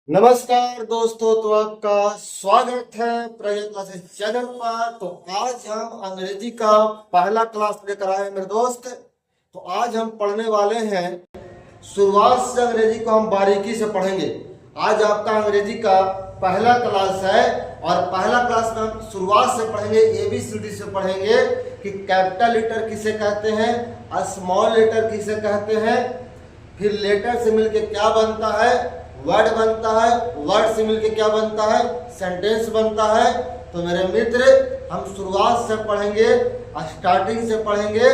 नमस्कार दोस्तों, तो आपका स्वागत है प्रगति क्लासेस चैनल पर। तो आज हम अंग्रेजी का पहला क्लास लेकर आए हैं मेरे दोस्त। तो आज हम पढ़ने वाले हैं, शुरुआत से अंग्रेजी को हम बारीकी से पढ़ेंगे। आज आपका अंग्रेजी का पहला क्लास है और पहला क्लास में हम शुरुआत से पढ़ेंगे, ABCD से पढ़ेंगे कि कैपिटल लेटर किसे कहते हैं, स्मॉल लेटर किसे कहते हैं, फिर लेटर से मिलके क्या बनता है, वर्ड बनता है, वर्ड से मिलके क्या बनता है, सेंटेंस बनता है। तो मेरे मित्र, हम शुरुआत से पढ़ेंगे, स्टार्टिंग से पढ़ेंगे।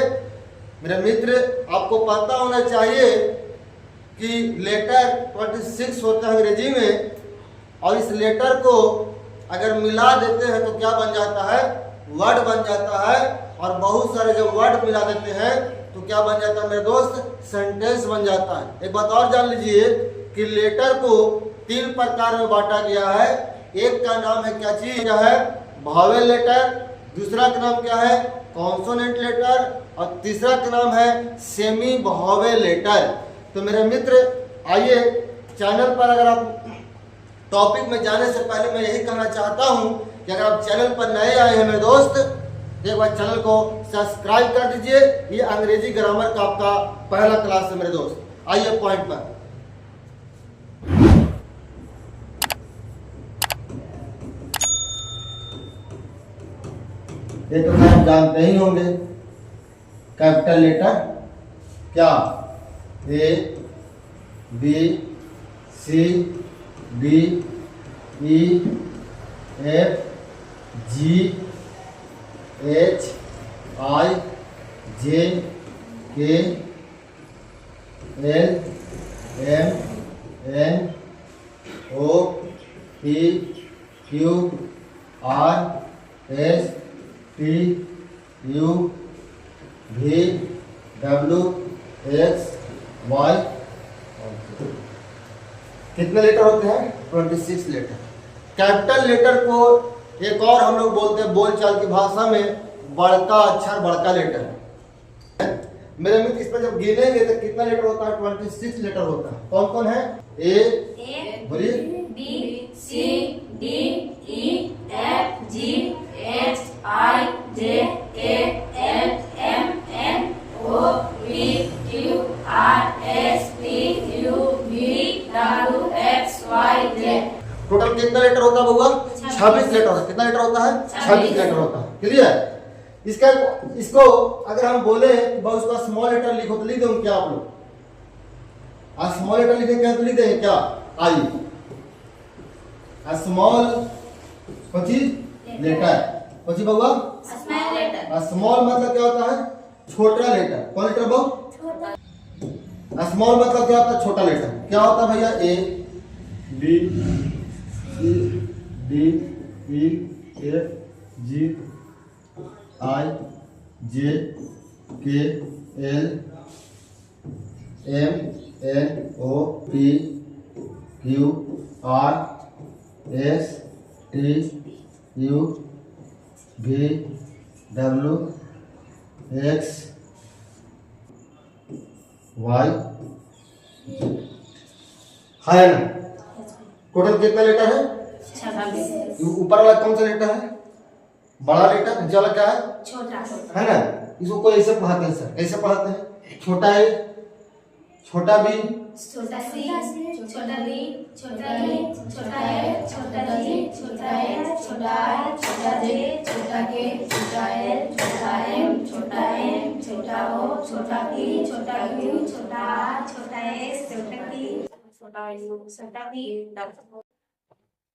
मेरे मित्र, आपको पता होना चाहिए कि लेटर 26 होता है अंग्रेजी में, और इस लेटर को अगर मिला देते हैं तो क्या बन जाता है, वर्ड बन जाता है। और बहुत सारे जब वर्ड मिला देते हैं तो क्या बन जाता है मेरे दोस्त, सेंटेंस बन जाता है। एक बात और जान लीजिए कि लेटर को 3 प्रकार में बांटा गया है। एक का नाम है क्या चीज, क्या है, वावेल लेटर। दूसरा का नाम क्या है, कॉन्सोनेंट लेटर। और तीसरा का नाम है सेमी वावेल लेटर। तो मेरे मित्र, आइए चैनल पर, अगर आप टॉपिक में जाने से पहले मैं यही कहना चाहता हूं कि अगर आप चैनल पर नए आए हैं मेरे दोस्त, एक बार चैनल को सब्सक्राइब कर दीजिए। ये अंग्रेजी ग्रामर का आपका पहला क्लास है मेरे दोस्त। आइए पॉइंट पर। ये तो आप जानते ही होंगे, कैपिटल लेटर क्या, A B C D E F G H I J K L M N O P Q R S T U V W X Y। कितने लेटर होते हैं, 26 लेटर। कैपिटल लेटर को एक और हम लोग बोलते हैं बोलचाल की भाषा में बड़का अक्षर, बड़का लेटर। मेरे मित्र, इस पर जब गिनेंगे तो कितना लेटर होता है, 26 लेटर होता है। कौन कौन है, A, बोलिए, B C D E F G H I J K L M N O P Q R S T U V W X Y Z। Total कितना लेटर होता है बउआ, 26 लेटर होता है। कितना लेटर होता है, 26 लेटर होता है। क्लियर। इसको अगर हम बोले बस उसका स्मॉल लेटर लिखो तो लिख देंगे क्या आप लोग, स्मॉल लेटर लिखेंगे तो लिख देंगे क्या, आइए, स्मॉल लेटर, पची बउआ, स्मॉल लेटर। स्मॉल मतलब क्या होता है, छोटा लेटर। कौन लेटर बहु, स्मॉल मतलब क्या होता है, छोटा लेटर। क्या होता है भैया, A B C D E F G I J K L M N O P Q R S T U V W X Y है ना। टोटल कितना लेटर है, 26। ऊपर वाला कौन सा लेटर है, बड़ा लेटर, नीचे वाला क्या है, छोटा है ना। इसको कोई ऐसे पढ़ाते हैं सर, ऐसे पढ़ाते हैं, छोटा है, छोटा बी, छोटा सी, छोटा डी, छोटा ए, छोटा ए, छोटा जी, छोटा ए, छोटा आई, छोटा जे, छोटा के, छोटा एल, छोटा एम, छोटा एन, छोटा ओ, छोटा पी, छोटा क्यू, छोटा आर, छोटा एस, छोटा टी, छोटा यू, छोटा वी,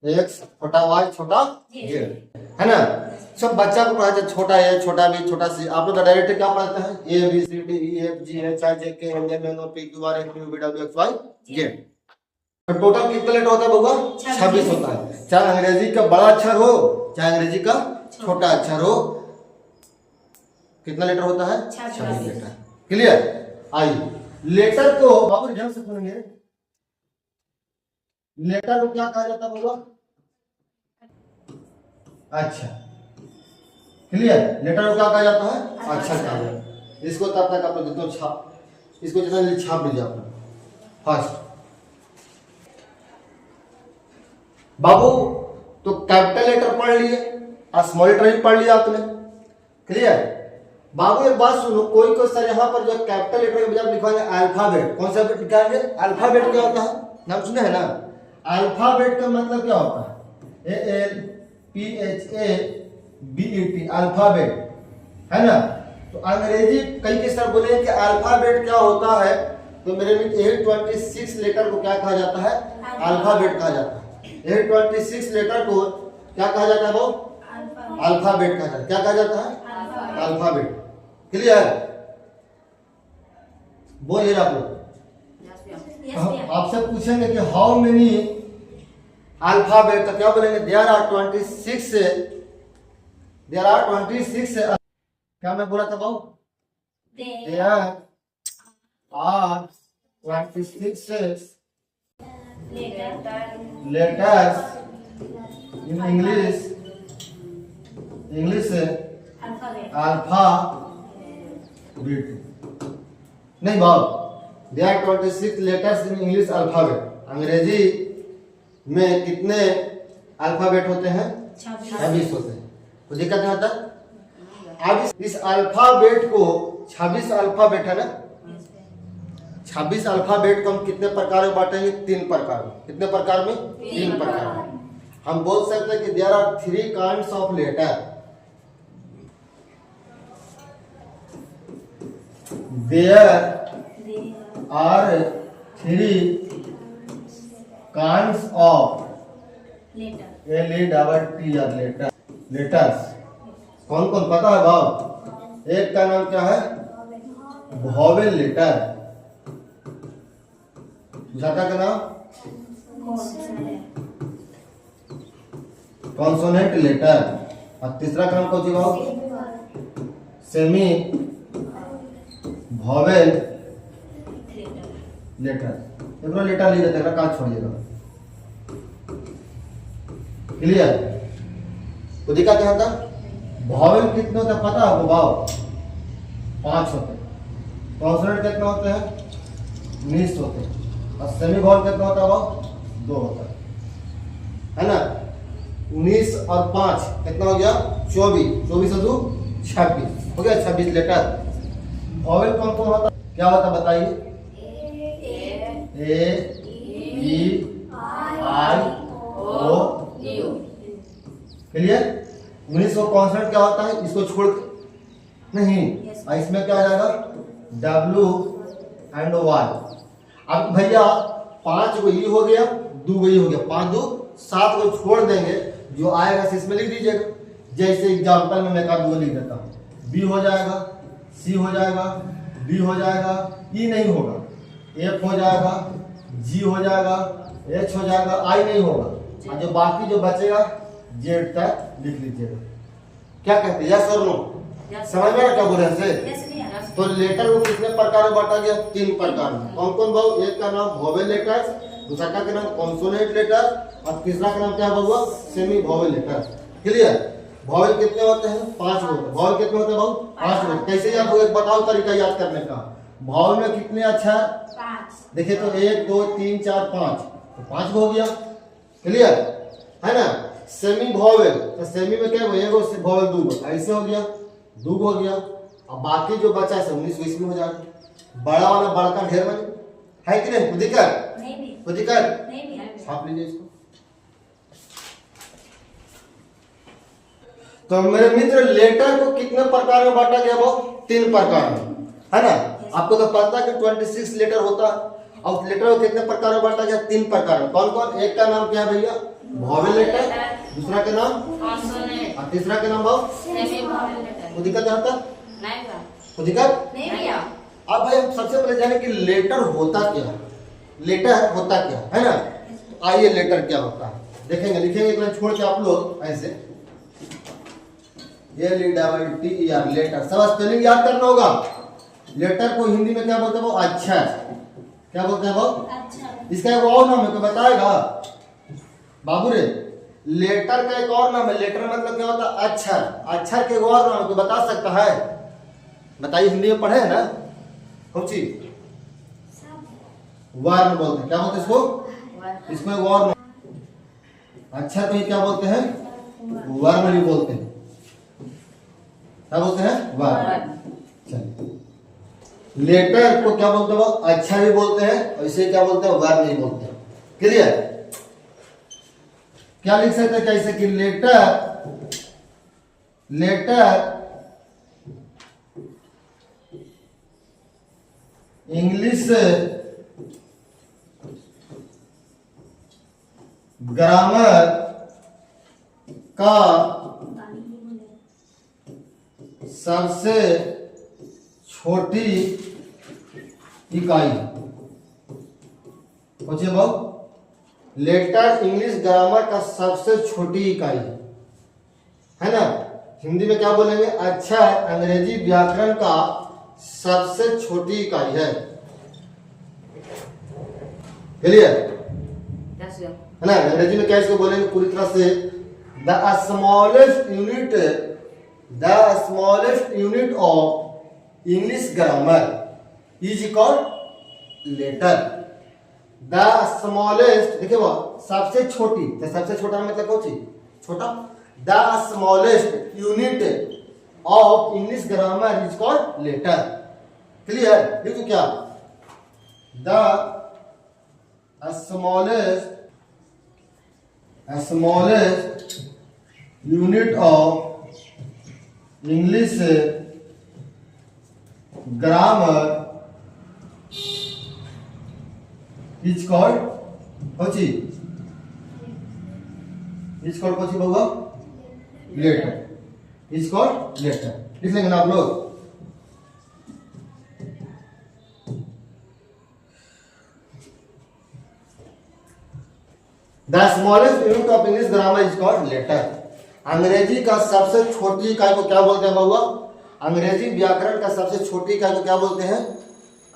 एक्स, छोटा वाई, छोटा जेड, है ना। सब बच्चा को पढ़ाते हैं, छोटा ए, छोटा बी, छोटा सी। आप लोग डायरेक्ट क्या पढ़ाते हैं, A B C D E F G H I J K L M N O P Q R S T U V W X Y Z। Total कितना लेटर होता है बउआ, 26 होता है। चाहे अंग्रेजी का बड़ा अक्षर हो, चाहे अंग्रेजी का छोटा अक्षर हो, कितना लेटर होता है, 26 लेटर। क्लियर। आइए, लेटर को बाबू ध्यान से सुनेंगे, लेटर को क्या कहा जाता है बउआ, अच्छा, क्लियर। लेटर को क्या कहा जाता है, अक्षर कहा जाता है। इसको तब तक आप लोग जितना छाप, इसको जितना छाप दीजिए आप लोग। फर्स्ट बाबू तो कैपिटल लेटर पढ़ लिए और स्मॉल लेटर भी पढ़ लिया आपने, क्लियर। बाबू एक बात सुनो, कोई कोई सर यहाँ पर जो कैपिटल लेटर के बजाय लिखवाएंगे अल्फाबेट। कौन सा लिखाएंगे? अल्फाबेट। क्या होता है? नाम सुने है ना? अल्फाबेट का मतलब क्या होता है? ALPHABET, अल्फाबेट, है ना। तो अंग्रेजी कई के सर बोले कि अल्फाबेट क्या होता है, तो मेरे में 826 लेटर को क्या कहा जाता है? अल्फाबेट कहा जाता है। 826 लेटर को क्या कहा जाता है? वो अल्फाबेट कहा जाता है। क्या कहा जाता है? अल्फाबेट। क्लियर? बोलिए आप लोग। आपसे पूछेंगे कि हाउ मेनी अल्फाबेट, तो क्या बोलेंगे? देयर आर 26 से, देयर आर 26 से। क्या मैं बोला था बाबू? There are 26 letters in English से अल्फाबेट। नहीं बाबू, there are 26 letters in English alphabet. अंग्रेजी में कितने अल्फाबेट होते हैं? 26 होते हैं। तो दिक्कत नहीं होता। अब इस अल्फाबेट को 26 अल्फाबेट है ना, 26 अल्फाबेट को हम कितने प्रकार में बांटेंगे? 3 प्रकार में। कितने प्रकार में? 3 प्रकार में। हम बोल सकते हैं कि there are 3 kinds of letter. There are 3 kinds of letters. कौन कौन पता है बाब? एक का नाम क्या है? Vowel letter. दूसरा का नाम कॉन्सोनेंट लेटर। और तीसरा का नाम कौन सी बाब? Semi vowel letter. एक लेटर लिख देते हैं, काट छोड़िएगा। क्लियर? तो दिखा क्या होता? वोवेल कितने होते हैं पता है आपको बाब? 5 होते हैं। कॉन्सोनेंट कितने होते हैं? 19 होते हैं। और सेमी वोवेल कितना होता है बाब? 2 होता है ना। 19 और 5 कितना हो गया? 24। 24 और 2 26 हो गया। 26 लेटर। वोवेल कौन कौन होता? क्या होता बताइए? A-E-I-O-U। क्लियर? 19 को कॉन्सोनेंट क्या होता है? इसको छोड़ के नहीं, इसमें क्या आ जाएगा? W and Y। अब भैया 5 को ई हो गया, 2 को ई हो गया, 5 2 7 को छोड़ देंगे, जो आएगा इसमें लिख दीजिएगा। जैसे एग्जांपल में मैं का 2 लिख देता हूँ। B हो जाएगा, C हो जाएगा, D हो जाएगा, E नहीं होगा, F हो जाएगा, G हो जाएगा, H हो जाएगा, I नहीं होगा। और जो बाकी जो बचेगा Z तक लिख लीजिएगा। क्या कहते हैं? यस और नो? समझ में क्या बोल रहे हैं? तो लेटर को कितने प्रकार में बांटा गया? 3 प्रकार में। कौन कौन बाबू? एक का नाम वोवेल लेटर्स, दूसरा का नाम कॉन्सोनेंट लेटर, और तीसरा का नाम क्या बाबू? Semi vowel letter. Clear? Vowel कितने होते हैं? 5 होते हैं। वोवेल कितने होते हैं बाबू? 5 होते हैं। कैसे याद होगा? बताओ तरीका याद करने का। वोवेल में कितने अक्षर? 5। देखिए तो 1 2 3 4 5, तो 5 हो गया। क्लियर है ना। सेमी वोवेल, तो सेमी में क्या है? एगो वोवेल 2 ऐसे हो गया, 2 हो गया। अब बाकी जो बचा है 19 में हो जाएगा। बड़ा वाला बड़का ढेर में है कि नहीं? दिक्कत नहीं, दिक्कत नहीं। छाप लीजिए इसको। तो मेरे मित्र लेटर को कितने प्रकार में बांटा गया? वो 3 प्रकार में, है ना। आपको तो पता है कि 26 लेटर होता है। और लेटर को कितने प्रकार में बांटा गया? 3 प्रकार में। कौन कौन? एक का नाम क्या है भैया? वोवेल लेटर, दूसरा का नाम कॉन्सोनेंट, और तीसरा का नाम बाबू सेमी वोवेल लेटर। कोई दिक्कत आता? नहीं बा। कोई दिक्कत नहीं भैया। अब भाई हम सबसे पहले जाने कि लेटर होता क्या है। लेटर होता क्या है ना। आइए लेटर क्या होता है देखेंगे, लिखेंगे एक लाइन छोड़ के आप लोग ऐसे। LETTER letter. सब स्पेलिंग याद करना होगा। लेटर को हिंदी में क्या बोलते हैं वो? अक्षर। क्या बोलते हैं वो? अक्षर। इसका एक और नाम है, तो बताएगा बाबू रे। लेटर का एक और नाम है। लेटर मतलब क्या होता है? अक्षर। अक्षर के एक और नाम को बता सकता है? बताइए, हिंदी में पढ़े है ना। कौन सी? वर्ण बोलते हैं। क्या बोलते हैं इसको? इसको एक और अक्षर को ही क्या बोलते हैं? वर्ण भी बोलते हैं। क्या बोलते हैं? वर्ण। चलिए, लेटर को क्या बोलते हैं? अक्षर भी बोलते हैं और इसे क्या बोलते हैं? वर्ण भी बोलते हैं। क्लियर? क्या लिख सकते हैं कैसे कि लेटर इंग्लिश ग्रामर का सबसे छोटी इकाई। पूछिए भाव, लेटर इंग्लिश ग्रामर का सबसे छोटी इकाई है ना। हिंदी में क्या बोलेंगे? अक्षर अंग्रेजी व्याकरण का सबसे छोटी इकाई है। क्लियर है ना? अंग्रेजी में क्या इसको बोलेंगे पूरी तरह से? The smallest unit of English grammar is called letter. The smallest, देखिए वो सबसे छोटी, तो सबसे छोटा मतलब कौन सी? छोटा। The smallest unit of English grammar is called letter. Clear? देखो क्या, the smallest unit of English grammar is called कौची? is called कौची होगा? लेटर। is called letter. लिख लेंगे ना आप लोग? The smallest unit of English grammar is called letter. अंग्रेजी का सबसे छोटी इकाई को क्या बोलते हैं बाबुआ? अंग्रेजी व्याकरण का सबसे छोटी इकाई को क्या बोलते हैं?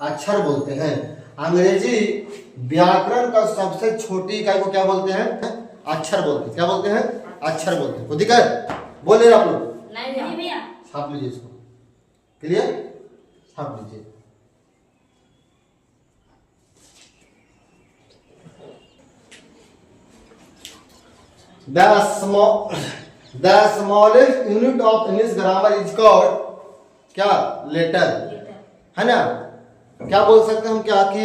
अक्षर बोलते हैं। अंग्रेजी व्याकरण का सबसे छोटी इकाई को क्या बोलते हैं? अक्षर बोलते हैं। क्या बोलते हैं? अक्षर बोलते हैं। कोई दिक्कत? बोले आप लोग? नहीं भैया। छाप लीजिए इसको। क्लियर? छाप लीजिए। The smallest unit of English grammar is called क्या? लेटर। है ना? क्या बोल सकते हैं हम क्या कि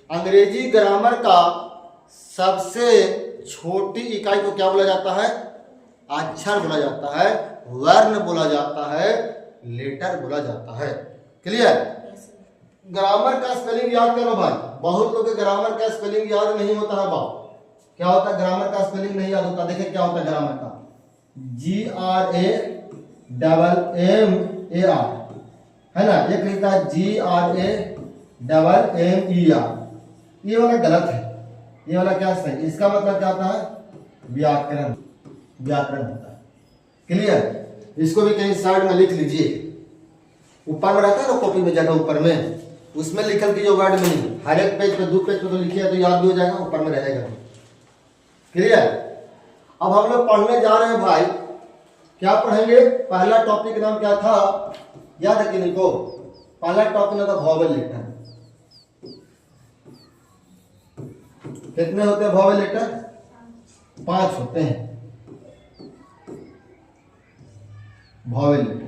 अंग्रेजी ग्रामर का सबसे छोटी इकाई को क्या बोला जाता है? अक्षर बोला जाता है, वर्ण बोला जाता है, लेटर बोला जाता है। क्लियर? ग्रामर का स्पेलिंग याद करो भाई। बहुत लोग के ग्रामर का स्पेलिंग याद नहीं होता है बाप। क्या होता है? ग्रामर का स्पेलिंग नहीं याद होता। देखिए क्या होता है ग्रामर का? GRAMMAR है ना। एक लिखता है GRAMMER। ये वाला गलत है, ये वाला क्या सही? इसका मतलब क्या होता है? व्याकरण। व्याकरण होता है। क्लियर? इसको भी कहीं साइड में लिख लीजिए। ऊपर में रहता है ना कॉपी में जगह ऊपर में, उसमें लिखल कीजिए वर्ड में। हर एक पेज पे, 2 पेज पे तो लिखिए तो याद भी हो जाएगा, ऊपर में रहेगा। क्लियर? अब हम लोग पढ़ने जा रहे हैं भाई। क्या पढ़ेंगे? पहला टॉपिक नाम क्या था? याद है कि नहीं को? पहला टॉपिक नाम था वॉवेल लेटर। कितने होते हैं वॉवेल लेटर? 5 होते हैं वॉवेल लेटर।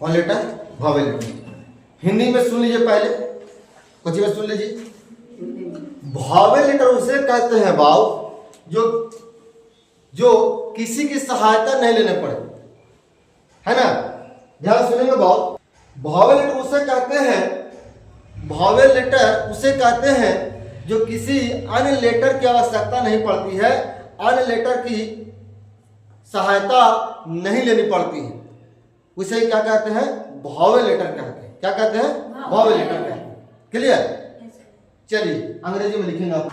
कौन लेटर? Vowel letter. हिंदी में सुन लीजिए पहले, कुछ में सुन लीजिए। वॉवेल लेटर उसे कहते हैं बाव जो किसी की सहायता नहीं लेने पड़े। है ना? ध्यान सुनेंगे बाव। वॉवेल लेटर उसे कहते हैं, वॉवेल लेटर उसे कहते हैं जो किसी अन्य लेटर की आवश्यकता नहीं पड़ती है, अन्य लेटर की सहायता नहीं लेनी पड़ती है। उसे क्या कहते हैं? वॉवेल लेटर कहते हैं। क्या कहते हैं? वॉवेल लेटर कहते हैं। क्लियर? चलिए अंग्रेजी में लिखेंगे आप।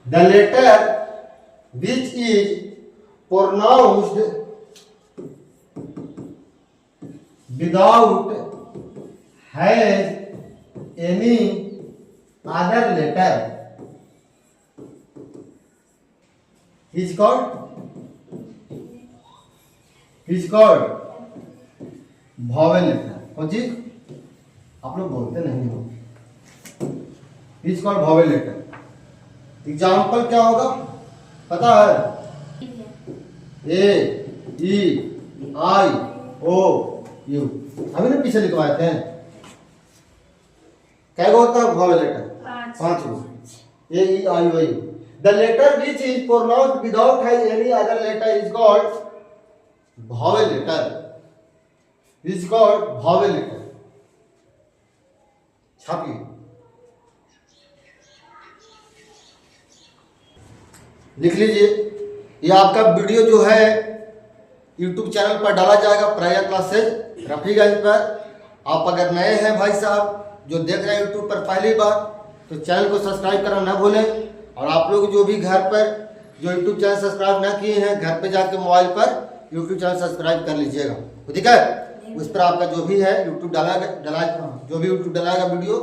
The letter which is pronounced without has any other letter is called vowel letter. कौन चीज? आप लोग बोलते नहीं हो। Is called vowel letter. Example क्या होगा पता है? A E I O U. अभी ना पीछे लिखवाए थे। क्या होता है वॉवेल लेटर? 5 go. A E I O U. The letter which is pronounced without any other letter is called vowel letter. Is called vowel letter. छापिए। लिख लीजिए। ये आपका वीडियो जो है YouTube चैनल पर डाला जाएगा, प्रयाग क्लासेज रफीगंज पर। आप अगर नए हैं भाई साहब जो देख रहे हैं YouTube पर पहली बार, तो चैनल को सब्सक्राइब करना ना भूलें। और आप लोग जो भी घर पर जो YouTube चैनल सब्सक्राइब ना किए हैं, घर पे जाके मोबाइल पर YouTube चैनल सब्सक्राइब कर लीजिएगा, ठीक है। उस पर आपका जो भी है YouTube जो भी YouTube डालाएगा वीडियो,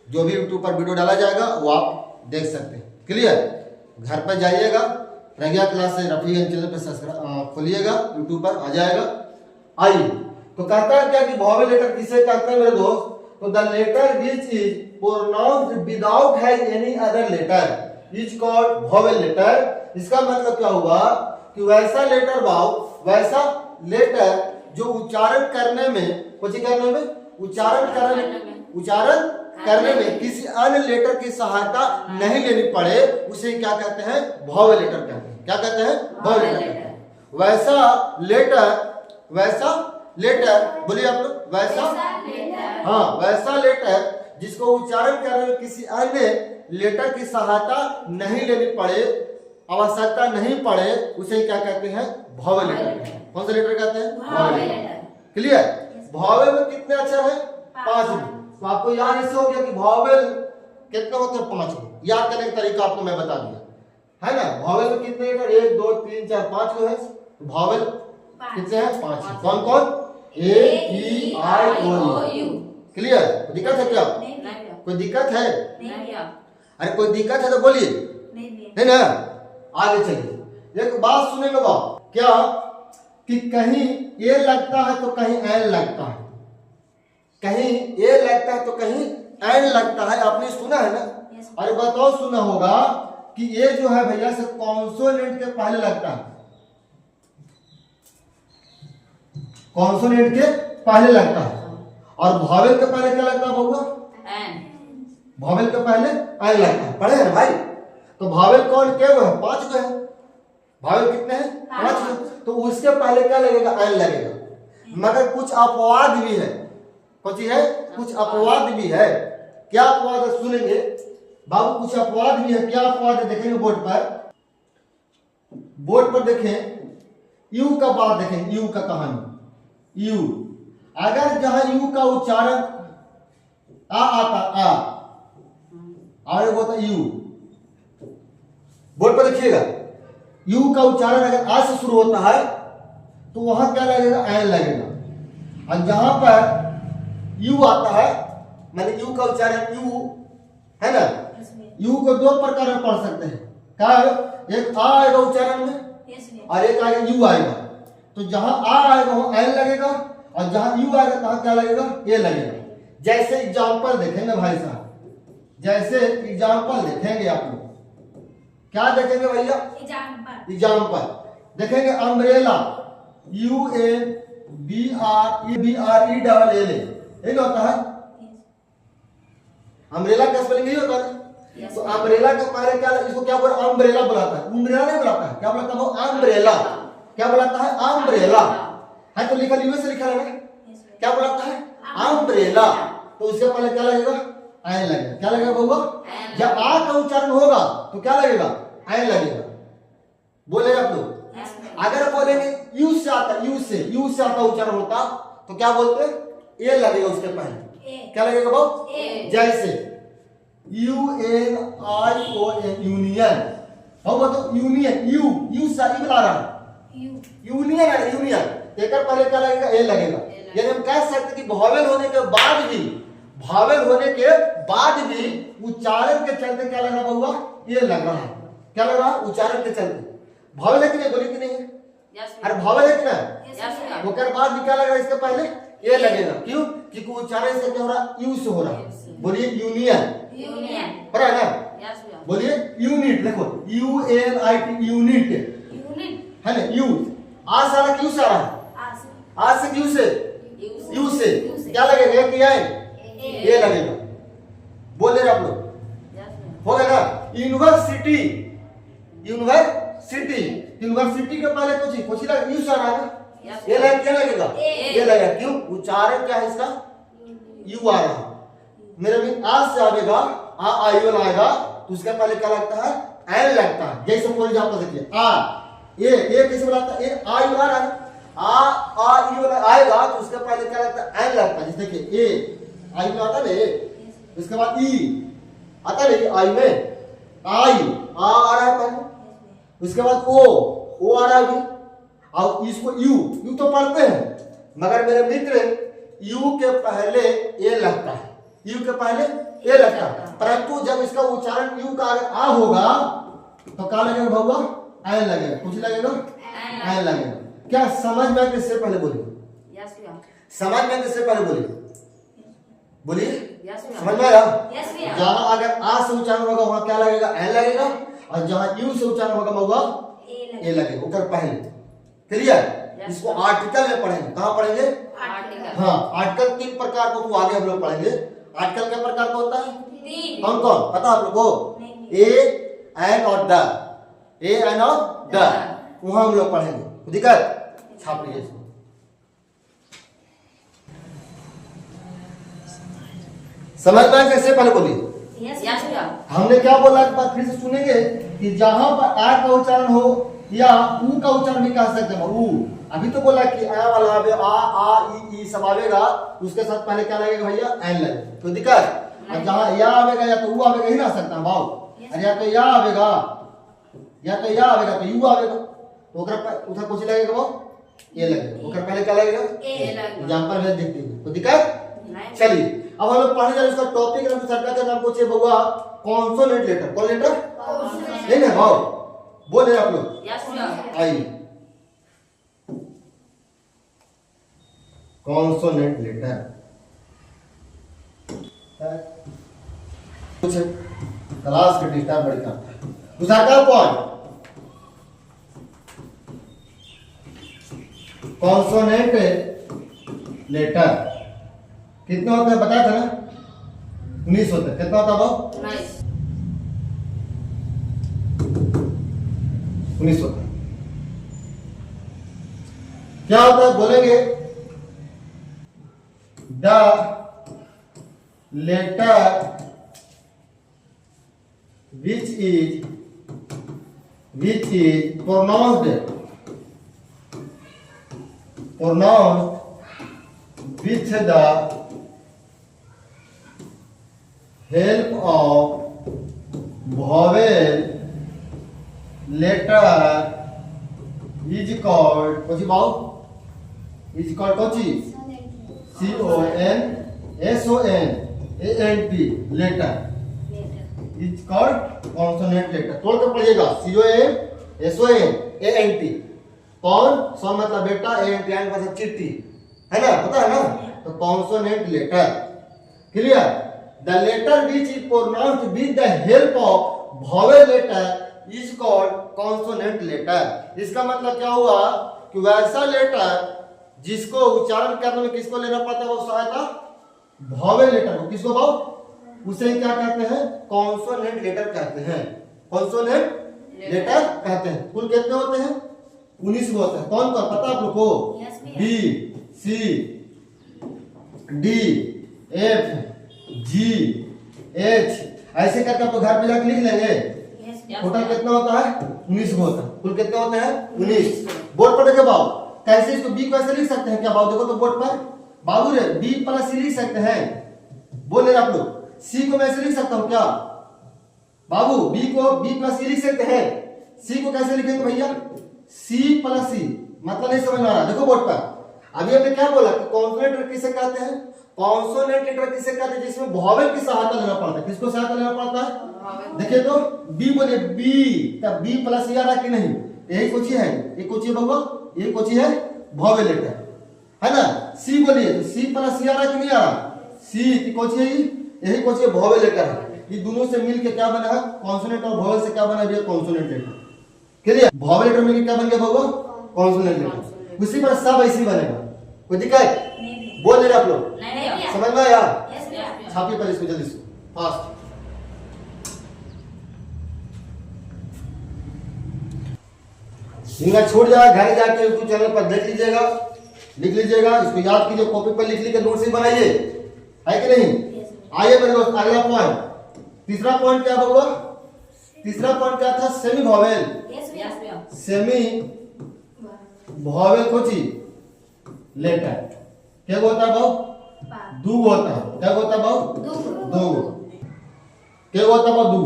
जो भी YouTube पर वीडियो डाला जाएगा वो आप देख सकते हैं। क्लियर? घर पर जाइएगा, प्रज्ञा क्लास से रफीगंज चैनल पे सब्सक्राइब खोलिएगा, यूट्यूब पर आ जाएगा। आइए, तो कहता है क्या कि वॉवेल लेटर किसे कहते हैं मेरे दोस्त? तो the letter which is pronounced without any other letter is called vowel letter. इसका मतलब क्या हुआ कि वैसा लेटर वैसा लेटर जो उच्चारण करने में किसी अन्य लेटर की सहायता नहीं लेनी पड़े, उसे क्या कहते हैं? वॉवेल लेटर कहते हैं। क्या कहते हैं? Vowel letter. वैसा लेटर बोलिए आप लोग। वैसा लेटर जिसको उच्चारण करने में किसी अन्य लेटर की सहायता नहीं लेनी पड़े, आवश्यकता नहीं पड़े, उसे क्या कहते हैं? Vowel letter. कौन सा लेटर कहते हैं? Vowel letter. क्लियर? वॉवेल में कितने अक्षर है? 5। तो आपको याद इससे हो गया कि वॉवेल कितने होते हैं? 5 को। याद करने का तरीका आपको मैं बता दिया है ना। वॉवेल में कितने लेटर? 1 2 3 4 5 को है। वॉवेल कितने हैं? 5। कौन कौन? ए E I O you. Clear? दिक्कत है क्या? कोई दिक्कत है? अरे कोई दिक्कत है तो बोलिए, है ना। आगे चलिए। एक बात सुनेंगे बाप, क्या कि कहीं ए लगता है तो कहीं एन लगता है, कहीं ए लगता है तो कहीं एन लगता है। आपने सुना है ना? अरे बताओ, सुना होगा कि ये जो है भैया से कॉन्सोनेंट के पहले लगता है, कॉन्सोनेंट के पहले लगता है। और वॉवेल के पहले क्या लगता है बउआ? वॉवेल के पहले एन लगता है। पढ़े हैं भाई? तो वॉवेल कौन के वो है? 5 को है। वॉवेल कितने हैं? 5 को। तो उसके पहले क्या लगेगा? एन लगेगा। मगर कुछ अपवाद भी है। कुछ है? कुछ अपवाद भी है। क्या अपवाद है सुनेंगे बाबू। कुछ अपवाद भी है। क्या अपवाद है देखेंगे बोर्ड पर। बोर्ड पर देखें, यू का बात देखें, यू का कहानी। यू अगर जहां यू का उच्चारण आ आता और होता यू, बोर्ड पर देखिएगा, यू का उच्चारण अगर आ से शुरू होता है तो वहां क्या लगेगा? एन लगेगा। और जहां पर यू आता है, माने यू का उच्चारण यू है ना, यू को 2 प्रकार में पढ़ सकते हैं। क्या है? एक आ आएगा उच्चारण में और एक आएगा यू आएगा। तो जहां आ आएगा वहां एन लगेगा और जहां यू आएगा तहां क्या लगेगा? ए लगेगा। जैसे एग्जाम्पल देखेंगे भाई साहब, जैसे एग्जाम्पल देखेंगे आप लोग, क्या देखेंगे भैया? एग्जाम्पल देखेंगे। Umbrella, U A B R E double L A, यही होता है। अम्ब्रेला का स्पेलिंग यही होता है। तो अम्ब्रेला के पहले क्या, इसको क्या बोला? अम्ब्रेला बुलाता है, अम्ब्रेला नहीं बुलाता है। क्या बुलाता है वो? अम्ब्रेला। क्या बुलाता है? अम्ब्रेला है। तो लिखा यू से लिखा है ना। क्या बुलाता है? अम्ब्रेला। तो उसके पहले क्या लगेगा? एन लगेगा। क्या लगेगा बउआ? जब आ का उच्चारण होगा तो क्या लगेगा? एन लगेगा। बोले आप लोग। अगर बोलेंगे यू से आता, यू से आता उच्चारण होता तो क्या बोलते? ए लगेगा उसके पहले। क्या लगेगा बाबू? जैसे UNION, यूनियन। होगा तो यूनियन, यू से ई बुला रहा है, यूनियन है, यूनियन। एक पहले क्या लगेगा? ए लगेगा। यानी हम कह सकते कि वॉवेल होने के बाद भी उच्चारण के चलते क्या लग रहा बउआ? ये लग रहा है। क्या लग रहा है? उच्चारण के चलते। भावल है कि नहीं, बोली कि नहीं है? अरे भावल है कि ना? वो कर बाद क्या लगेगा इसके पहले ए लगेगा, क्यों? क्योंकि उच्चारण इसका क्या हो रहा है, यू से हो रहा है। बोलिए यूनियन, हो रहा है ना? बोलिए यूनिट, देखो UNIT यूनिट है ना, यू आ सारा क्यू से आ रहा है, आज से क्यू से, यू से क्या लगेगा कि ए लगेगा। बोल रहे आप लोग, हो गया ना? यूनिवर्सिटी, यूनिवर्सिटी, यूनिवर्सिटी के पहले कुछ लगा यू से आ रहा है ना, ये लगा क्या लगेगा, ये लगेगा, क्यों? उच्चारण क्या है इसका, यू आ रहा। मेरे भी आज से आएगा आयुल आएगा तो उसके पहले क्या लगता है, एल लगता है। जैसे फॉर एग्जांपल देखिए आ, ये कैसे बुलाता है, ए आयुल आ रहा है, आ यू आएगा तो उसके पहले क्या लगता है, एल लगता है। जैसे देखिए ए आयुल आता है, उसके बाद ई आता है आई में, आई आ रहा है पहले, उसके बाद ओ आ रहा है, और इसको यू तो पढ़ते हैं, मगर मेरे मित्र यू के पहले ए लगता है, यू के पहले ए लगता है, परंतु जब इसका उच्चारण यू का अगर आ होगा तो क्या लगेगा भैया, एन लगेगा। कुछ लगेगा, एन लगेगा। क्या समझ में किससे पहले बोलिए, समझ में किससे पहले बोलिए, समझ में आया? जहां अगर आ से उच्चारण होगा वहां क्या लगेगा, एन लगेगा, और जहां यू से उच्चारण होगा वहां ए लगेगा, उधर पहले। क्लियर? इसको आर्टिकल में पढ़ेंगे। कहां पढ़ेंगे? आर्टिकल। हाँ, आर्टिकल 3 प्रकार को तो आगे हम लोग पढ़ेंगे। आर्टिकल के प्रकार का होता है 3। कौन कौन पता आप लोग को? ए, एन और द, ए, एन और द, वहां हम लोग पढ़ेंगे। दिक्कत छाप लीजिए इसको। समझ में कैसे पहले बोलिए। हमने क्या बोला, एक बार फिर से सुनेंगे कि जहां पर आ का उच्चारण हो या ऊ का उच्चारण भी कह सकते हैं। ऊ अभी तो बोला कि आ वाला आ ई सब आवेगा, उसके साथ पहले क्या लगेगा भैया, एन लगेगा। तो दिक्कत, अब जहां या आवेगा या तो ऊ आवेगा ही ना सकता भाव, अरे या तो या आवेगा तो यू आवेगा, तो उधर कुछ लगेगा वो ए लगेगा, उधर पहले क्या लगेगा, एग्जांपल में देखते हैं। तो दिक्कत, चलिए अब हम लोग पढ़ने जा रहे हैं। उसका टॉपिक है सरकार का नाम पूछे बउआ, कॉन्सोनेंट लेटर। कौन लेटर? नहीं ना भाव, बोल रहे आप लोग। आइए, कॉन्सोनेंट लेटर कुछ क्लास के डिस्टर्ब बड़ी करता है। दूसरा का कौन, कॉन्सोनेंट लेटर कितने होते हैं बताया था ना, 19 होते हैं। कितना होता है वो? 19 होता है। क्या होता है बोलेंगे, the letter which is pronounced with the help of vowel letter is called कौन सी भाव, is called कौन सी, CONSONANT letter is called consonant letter। तोड़ कर पढ़िएगा, CONSONANT। कौन सो मतलब बेटा, ANT मतलब चिट्ठी है ना, पता है ना, तो consonant letter. Clear? The letter which is pronounced with the help of vowel letter is called consonant letter. इसका मतलब क्या हुआ कि वैसा लेटर जिसको उच्चारण करने में किसको लेना पड़ता है, वो सहायता वॉवेल लेटर को, किसको भाव, उसे क्या कहते हैं, कॉन्सोनेंट लेटर कहते हैं। कॉन्सोनेंट लेटर कहते हैं। कुल कितने होते हैं? 19 होते हैं। कौन कौन पता आप लोग को? बी, सी, डी, एफ, जी, एच, ऐसे करके आप घर पे जाकर लिख लेंगे। टोटल कितना होता है? 19 होता है। कुल कितने होते हैं? 19। बोर्ड पर देखे बाबू, कैसे इसको बी को ऐसे लिख सकते हैं क्या बाबू? देखो तो बोर्ड पर बाबू रे, बी प्लस सी लिख सकते हैं। बोले आप लोग, सी को मैं ऐसे लिख सकता हूँ क्या बाबू? बी को बी प्लस सी लिख सकते हैं। सी को कैसे लिखेंगे भैया? सी प्लस सी, मतलब नहीं समझ में आ रहा? देखो बोर्ड पर, अभी हमने क्या बोला कि कॉन्सोनेंट लेटर किसे कहते हैं? कॉन्सोनेंट लेटर किसे कहते हैं? जिसमें वॉवेल की सहायता लेना पड़ता है। किसको सहायता लेना पड़ता है? देखिए तो बी बोले, बी तब बी प्लस सी आ रहा कि नहीं? यही कुछ है, ये कुछ है बबुआ, ये कुछ है भॉवेल लेटर, है ना। सी बोलिए तो सी प्लस सी आ रहा कि नहीं आ रहा, सी की कुछ है, यही कुछ है भॉवेल लेटर है। ये दोनों से मिलके क्या बना है, कॉन्सोनेंट, और भॉवेल से क्या बना है, consonant letter. Clear, vowel letter मिलके क्या बन गया बबुआ, कॉन्सोनेंट लेटर। उसी पर सब ऐसे ही बनेगा, कोई दिक्कत बोल दे रहे आप लोग, नहीं समझ में आया। यस भैया छापिए पहले इसको जल्दी से, फास्ट। इनका छूट जाएगा, घर जाके यूट्यूब चैनल पर देख लीजिएगा, लिख लीजिएगा, इसको याद कीजिए, कॉपी पर लिख लिख नोट से बनाइए, है कि नहीं। आइए मेरे दोस्त अगला पॉइंट, तीसरा पॉइंट क्या होगा, तीसरा पॉइंट क्या था, सेमी वॉवेल। यस भैया सेमी वॉवेल कोची लेटर क्या होता है भाव, दू होता है, क्या होता है भाव, दो क्या होता है भाव, दू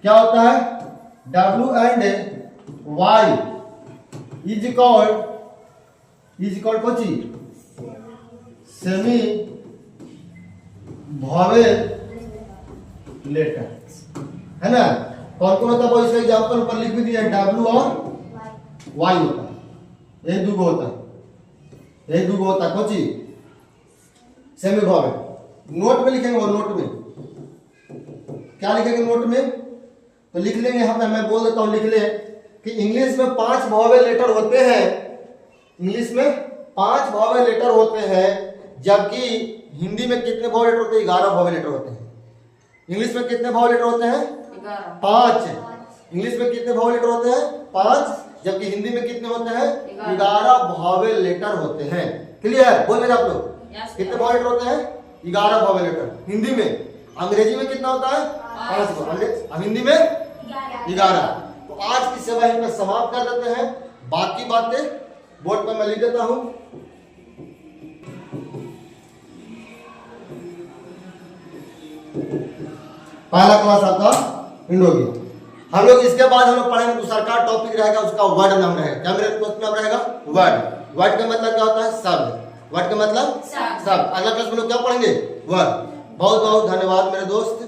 क्या होता है, W and Y is equal कोची सेमी वॉवेल लेटर, है ना। कौन कौन होता है, इसका एग्जांपल ऊपर लिख भी दिया, W और Y होता है, यही दो होता है, यही दो होता है कोची सेमी वॉवेल। नोट में लिखेंगे, और नोट में क्या लिखेंगे, नोट में तो लिख लेंगे यहाँ पे, मैं बोल देता हूँ, लिख ले कि इंग्लिश में 5 वॉवेल लेटर होते हैं, इंग्लिश में 5 वॉवेल लेटर होते हैं, जबकि हिंदी में कितने वॉवेल लेटर होते हैं, 11 वॉवेल लेटर होते हैं। इंग्लिश में कितने वॉवेल लेटर होते हैं, 5। इंग्लिश में कितने वॉवेल लेटर होते हैं, 5, जबकि हिंदी में कितने होते हैं, 11 वॉवेल लेटर होते हैं। क्लियर, बोल रहे आप लोग, कितने वॉवेल लेटर होते हैं, 11 वॉवेल लेटर हिंदी में। अंग्रेजी में कितना होता है, 5, हिंदी में 11। तो आज की सेवा यहीं पर समाप्त कर देते हैं, बाकी बातें बोर्ड पर मैं लिख देता हूं। पहला क्लास आपका एंड हो गया। हम लोग इसके बाद हम लोग पढ़ेंगे दूसरा का टॉपिक रहेगा, उसका वर्ड नाम रहेगा। क्या मेरे दोस्त नाम रहेगा, वर्ड। वर्ड का मतलब क्या होता है, शब्द। वर्ड का मतलब शब्द। अगला क्लास में लोग क्या पढ़ेंगे, वर्ड। बहुत बहुत धन्यवाद मेरे दोस्त।